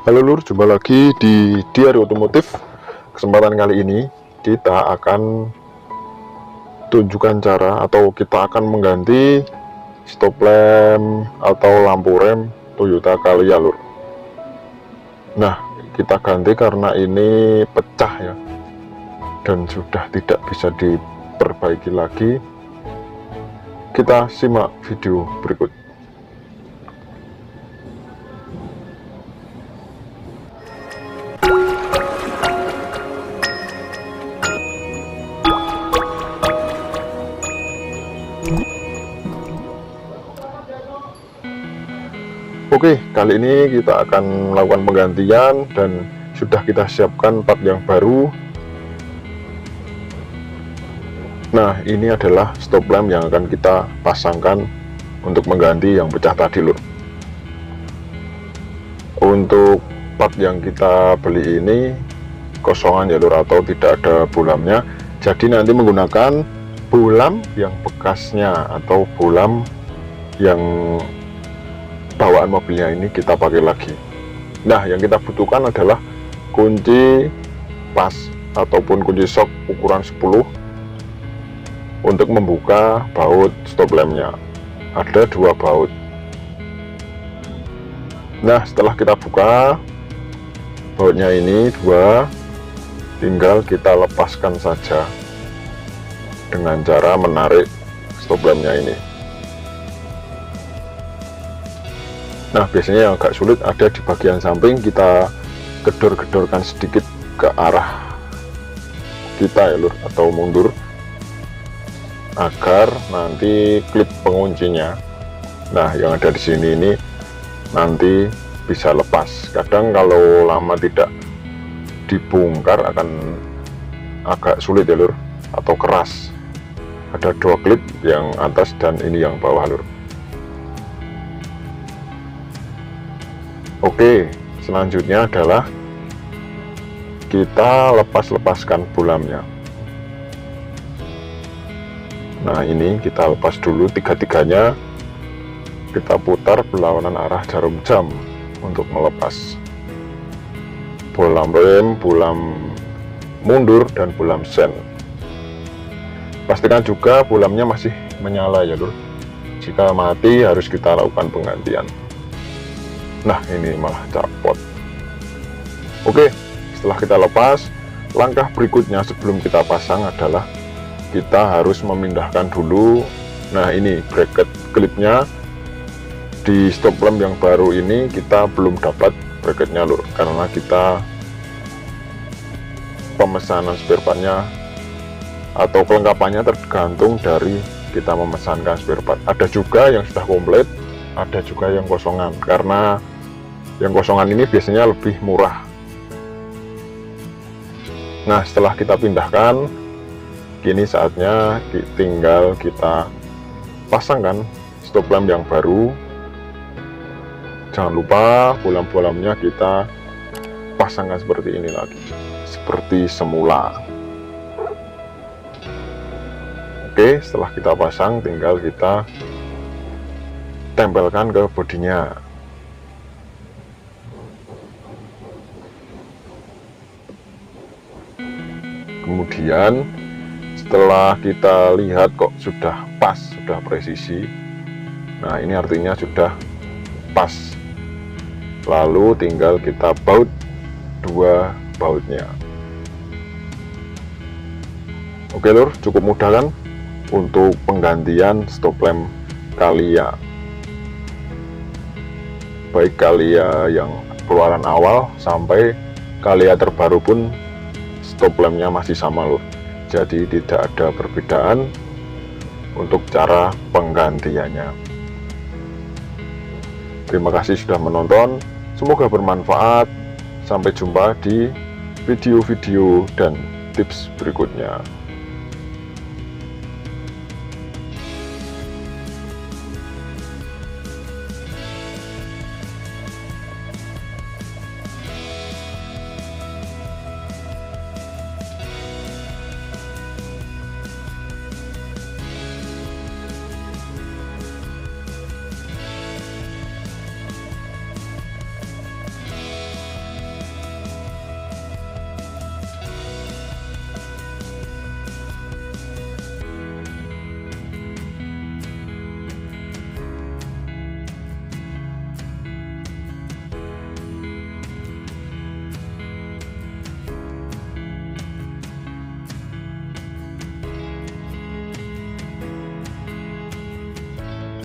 Halo lur, jumpa lagi di Diary Otomotif. Kesempatan kali ini kita akan tunjukkan cara atau kita akan mengganti stop lamp atau lampu rem Toyota Calya lur. Nah, kita ganti karena ini pecah ya, dan sudah tidak bisa diperbaiki lagi. Kita simak video berikut. Oke, kali ini kita akan melakukan penggantian dan sudah kita siapkan part yang baru. Nah, ini adalah stop lamp yang akan kita pasangkan untuk mengganti yang pecah tadi lur. Untuk part yang kita beli ini kosongan ya lur, atau tidak ada bolamnya, jadi nanti menggunakan bolam yang bekasnya atau bolam yang bawaan mobilnya ini kita pakai lagi. Nah, yang kita butuhkan adalah kunci pas ataupun kunci sok ukuran 10 untuk membuka baut stop lampnya. Ada 2 baut. Nah, setelah kita buka bautnya ini 2, tinggal kita lepaskan saja dengan cara menarik stop lampnya ini. Nah, biasanya yang agak sulit ada di bagian samping, kita gedor-gedorkan sedikit ke arah kita ya lur, atau mundur, agar nanti klip penguncinya, nah yang ada di sini ini nanti bisa lepas. Kadang kalau lama tidak dibongkar akan agak sulit ya lur, atau keras. Ada 2 klip, yang atas dan ini yang bawah lur. Oke, selanjutnya adalah kita lepaskan bolamnya. Nah, ini kita lepas dulu 3-tiganya, kita putar berlawanan arah jarum jam untuk melepas bolam rem, bolam mundur, dan bolam sen. Pastikan juga bolamnya masih menyala ya lur. Jika mati harus kita lakukan penggantian. Nah, ini malah capot. Oke, setelah kita lepas, langkah berikutnya sebelum kita pasang adalah kita harus memindahkan dulu. Nah, ini bracket klipnya di stop lamp yang baru ini kita belum dapat bracketnya lur, karena kita pemesanan spare partnya atau kelengkapannya tergantung dari kita memesankan spare part. Ada juga yang sudah komplit, ada juga yang kosongan, karena yang kosongan ini biasanya lebih murah. Nah, setelah kita pindahkan, kini saatnya tinggal kita pasangkan stop lamp yang baru. Jangan lupa bolam-bolamnya kita pasangkan seperti ini lagi, seperti semula. Oke, setelah kita pasang tinggal kita tempelkan ke bodinya. Kemudian setelah kita lihat kok sudah pas, sudah presisi, nah ini artinya sudah pas. Lalu tinggal kita baut 2 bautnya. Oke lur, cukup mudah kan untuk penggantian stop lamp Calya, baik Calya yang keluaran awal sampai Calya terbaru pun stop lampnya masih sama lur. Jadi tidak ada perbedaan untuk cara penggantiannya. Terima kasih sudah menonton, semoga bermanfaat. Sampai jumpa di video-video dan tips berikutnya.